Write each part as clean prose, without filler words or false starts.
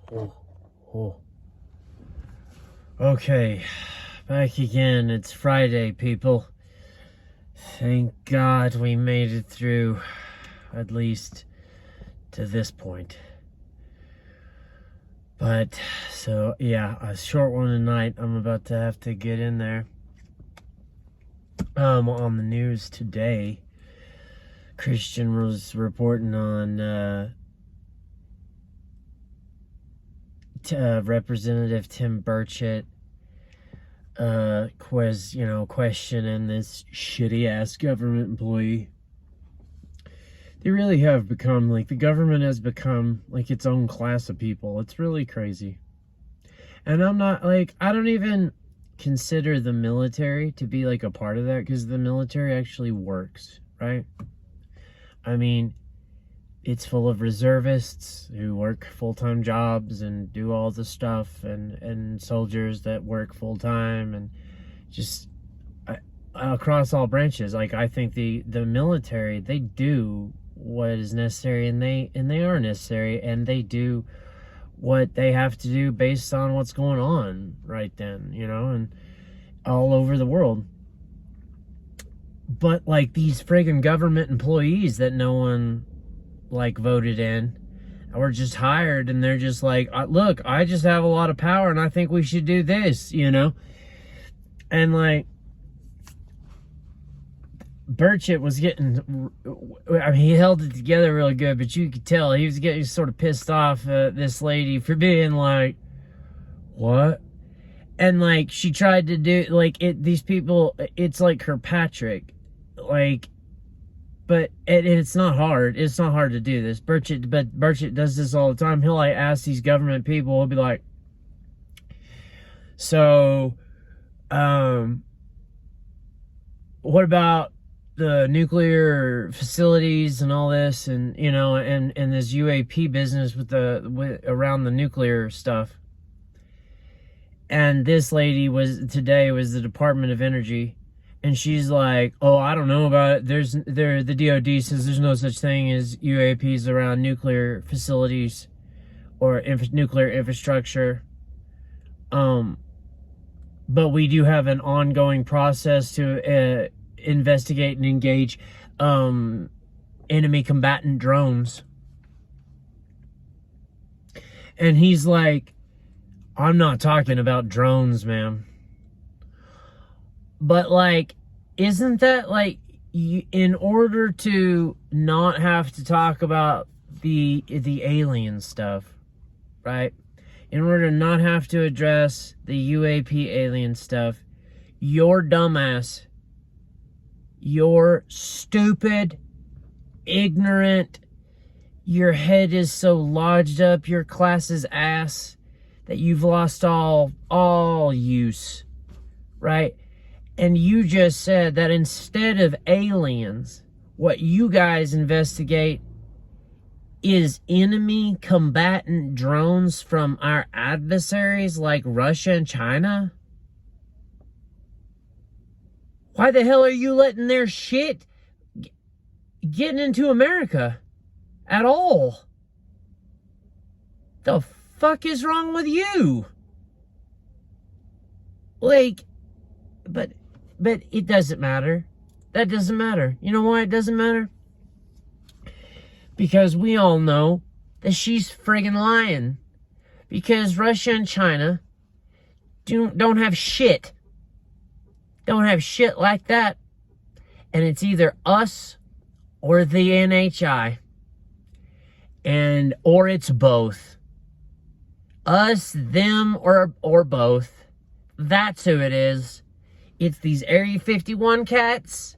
Oh, oh. Okay, back again. It's Friday, people. Thank God we made it through, at least to this point. But, so, yeah, a short one tonight. I'm about to have to get in there. On the news today, Christian was reporting on Representative Tim Burchett questioning this shitty ass government employee. They really have become, the government has become like its own class of people. It's really crazy. And I'm not, I don't even consider the military to be a part of that, because the military actually works, right? I mean, it's full of reservists who work full-time jobs and do all the stuff, and soldiers that work full-time, and just across all branches. I think the military, they do what is necessary, and they are necessary, and they do what they have to do based on what's going on right then, and all over the world. But these friggin' government employees that no one voted in, or just hired, and they're just look, I just have a lot of power and I think we should do this, and Burchett was getting, he held it together really good, but you could tell he was getting sort of pissed off at this lady for being what? And she tried to do these people, it's like Kirkpatrick, but it's not hard. It's not hard to do this. Burchett does this all the time. He'll ask these government people, he'll be like, so, what about the nuclear facilities and all this, and and this UAP business with around the nuclear stuff? And this lady was the Department of Energy. And she's like, oh, I don't know about it. The DOD says there's no such thing as UAPs around nuclear facilities or nuclear infrastructure. But we do have an ongoing process to investigate and engage enemy combatant drones. And he's like, I'm not talking about drones, ma'am. But isn't that in order to not have to talk about the alien stuff, right? In order to not have to address the UAP alien stuff, your dumbass, you're stupid, ignorant, your head is so lodged up your class's ass that you've lost all use, right? And you just said that instead of aliens, what you guys investigate is enemy combatant drones from our adversaries like Russia and China? Why the hell are you letting their shit getting into America at all? The fuck is wrong with you? But it doesn't matter. That doesn't matter. You know why it doesn't matter? Because we all know that she's friggin' lying. Because Russia and China don't have shit. Don't have shit like that. And it's either us or the NHI. Or it's both. Us, them, or both. That's who it is. It's these Area 51 cats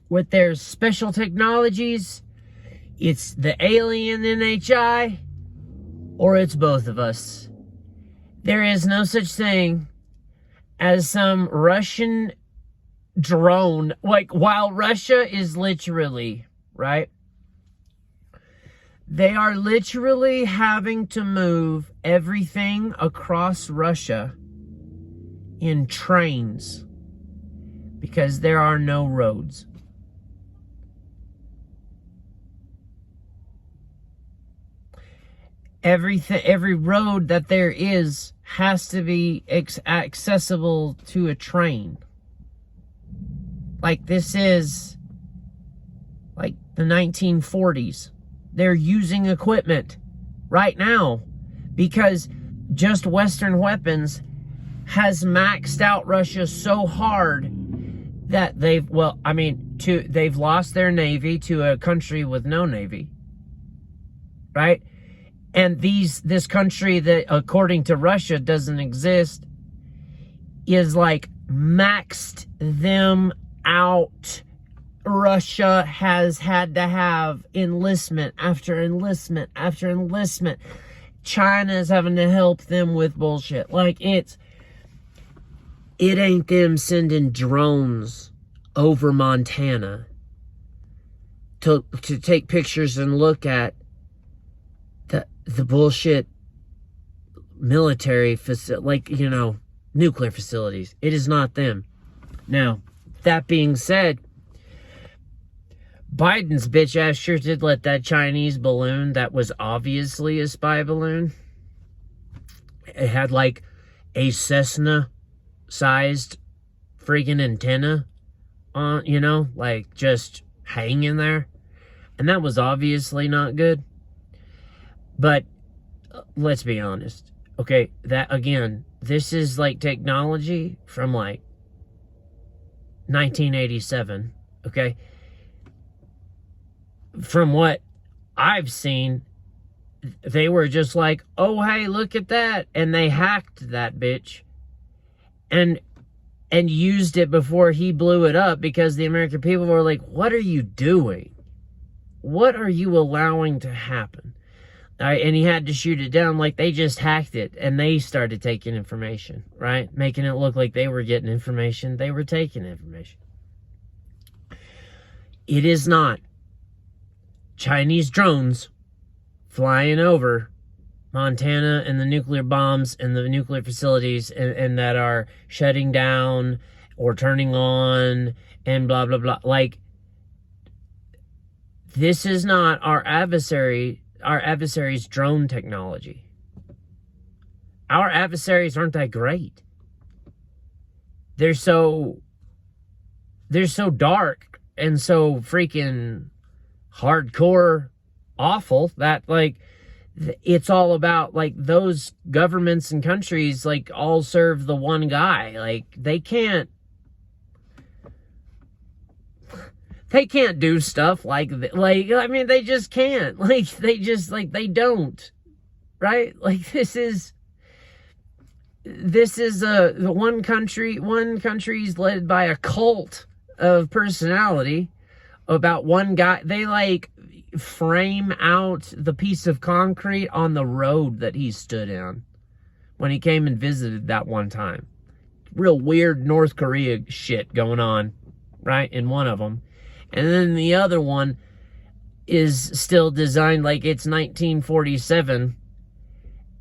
with their special technologies. It's the alien NHI, or it's both of us. There is no such thing as some Russian drone. While Russia is literally, right? They are literally having to move everything across Russia in trains because there are no roads. everything, every road that there is has to be accessible to a train. Like, this is like the 1940s. They're using equipment right now because just Western weapons has maxed out Russia so hard that they've lost their navy to a country with no navy, right? And this country that, according to Russia, doesn't exist, is like maxed them out. Russia has had to have enlistment after enlistment after enlistment. China is having to help them with bullshit. Like, it ain't them sending drones over Montana to take pictures and look at the bullshit military nuclear facilities. It is not them. Now, that being said, Biden's bitch ass sure did let that Chinese balloon that was obviously a spy balloon. It had like a Cessna sized freaking antenna on, like just hanging there. And that was obviously not good. But let's be honest. Okay, that again, this is like technology from like 1987. Okay. From what I've seen, they were just like, oh, hey, look at that. And they hacked that bitch and used it before he blew it up, because the American people were like, what are you doing? What are you allowing to happen? And he had to shoot it down. Like, they just hacked it and they started taking information, right? Making it look like they were getting information. They were taking information. It is not Chinese drones flying over Montana and the nuclear bombs and the nuclear facilities and that are shutting down or turning on and blah, blah, blah. Like, this is not our adversary's drone technology. Our adversaries aren't that great. They're so dark and so freaking hardcore awful that, like, it's all about, like, those governments and countries, like, all serve the one guy. Like, they can't do stuff like I mean, they just can't. Like, they don't, right? Like, this is one country's led by a cult of personality about one guy. They like frame out the piece of concrete on the road that he stood in when he came and visited that one time. Real weird North Korea shit going on, right? In one of them. And then the other one is still designed like it's 1947.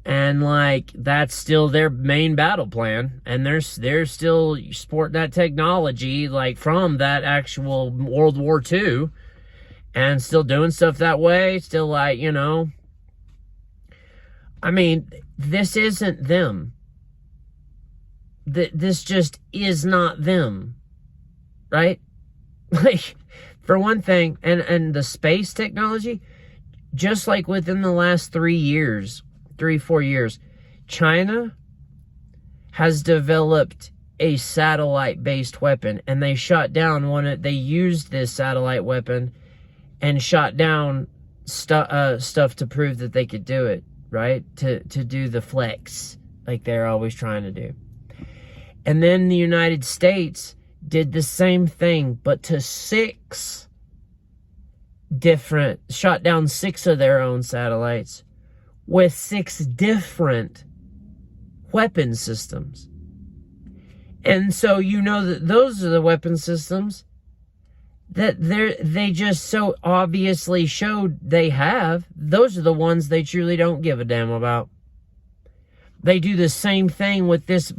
And like, that's still their main battle plan. And they're still sporting that technology, like, from that actual World War II. And still doing stuff that way. Still, like, I mean, this isn't them. This just is not them. Right? Like, for one thing, and the space technology, just like within the last 4 years, China has developed a satellite-based weapon, and they shot down they used this satellite weapon and shot down stuff to prove that they could do it, right? To do the flex, like they're always trying to do. And then the United States did the same thing, but to shot down 6 of their own satellites with 6 different weapon systems. And so that those are the weapon systems that they just so obviously showed they have. Those are the ones they truly don't give a damn about. They do the same thing with these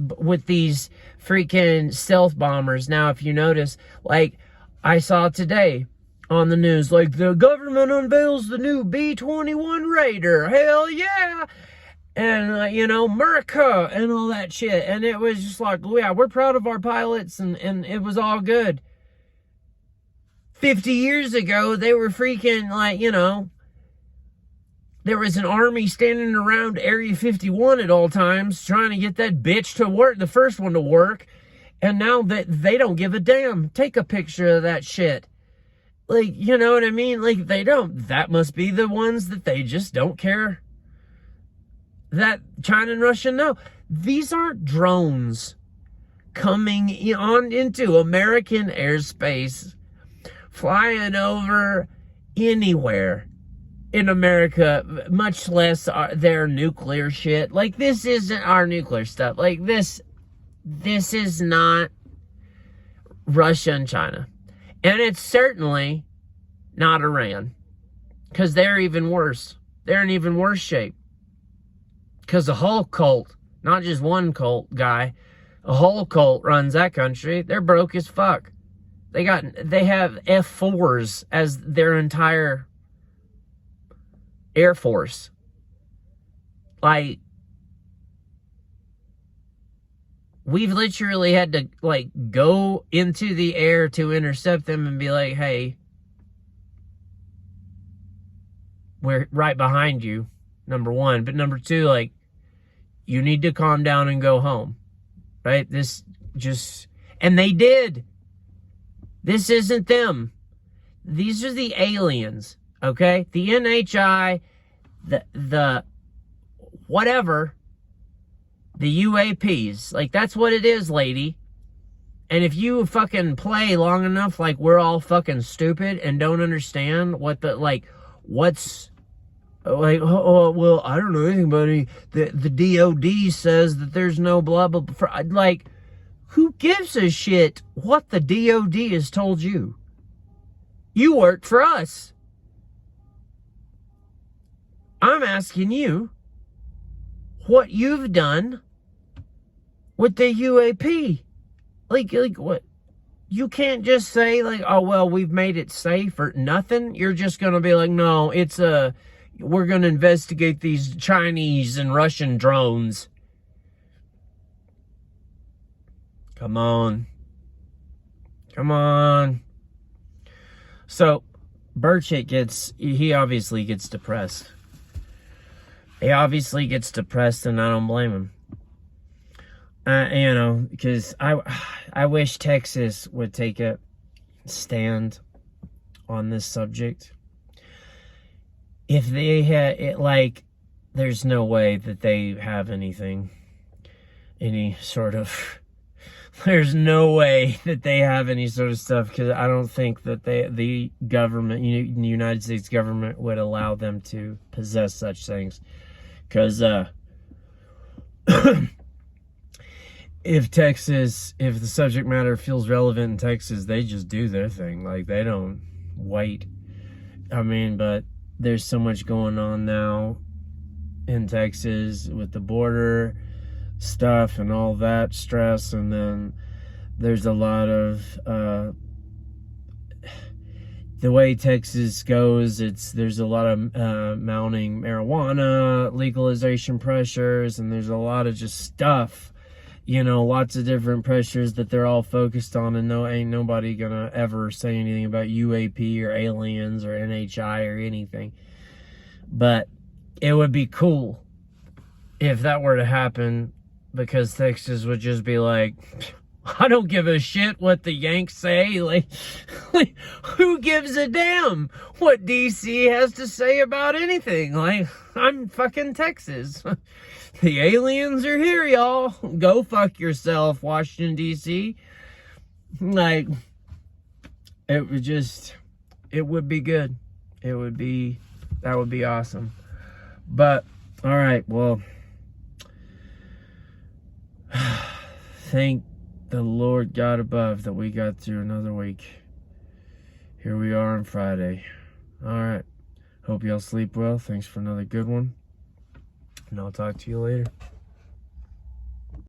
freaking stealth bombers. Now, if you notice, like, I saw today on the news, like, the government unveils the new B-21 Raider. Hell yeah! And, you know, America and all that shit. And it was just like, yeah, we're proud of our pilots, and it was all good. 50 years ago, they were freaking, like, you know, there was an army standing around Area 51 at all times trying to get that bitch to work, the first one to work. And now that they don't give a damn. Take a picture of that shit. Like, you know what I mean? Like, they don't. That must be the ones that they just don't care that China and Russia know. These aren't drones coming on into American airspace, flying over anywhere in America, much less their nuclear shit. Like, this isn't our nuclear stuff. Like, this is not Russia and China. And it's certainly not Iran. Because they're even worse. They're in even worse shape. Because the whole cult, not just one cult guy, a whole cult runs that country. They're broke as fuck. They have F-4s as their entire Air Force. Like, we've literally had to, like, go into the air to intercept them and be like, hey, we're right behind you, number one. But number two, like, you need to calm down and go home, right? And they did. This isn't them. These are the aliens, okay? The NHI, the whatever, the UAPs. Like, that's what it is, lady. And if you fucking play long enough, like, we're all fucking stupid and don't understand what's... Like, oh, well, I don't know anything about any... The DOD says that there's no blah, blah, blah. Like, who gives a shit what the DOD has told you? You work for us. I'm asking you what you've done with the UAP. Like what? You can't just say, like, oh, well, we've made it safe or nothing. You're just going to be like, no, we're going to investigate these Chinese and Russian drones. Come on. Come on. So, Burchett he obviously gets depressed. He obviously gets depressed, and I don't blame him. You know, because I wish Texas would take a stand on this subject. If they had it, like, there's no way that they have there's no way that they have any sort of stuff, because I don't think that the government, the United States government, would allow them to possess such things. Because if the subject matter feels relevant in Texas, they just do their thing. Like, they don't wait. I mean, but there's so much going on now in Texas with the border stuff and all that stress, and then there's a lot of the way Texas goes, there's a lot of mounting marijuana legalization pressures, and there's a lot of just stuff, you know, lots of different pressures that they're all focused on, and ain't nobody gonna ever say anything about UAP or aliens or NHI or anything. But it would be cool if that were to happen, because Texas would just be like, I don't give a shit what the Yanks say. Like, who gives a damn what DC has to say about anything? Like, I'm fucking Texas. The aliens are here, y'all. Go fuck yourself, Washington, DC. Like, it would be good. That would be awesome. But, all right, well, thank the Lord God above that we got through another week. Here we are on Friday. All right. Hope y'all sleep well. Thanks for another good one. And I'll talk to you later.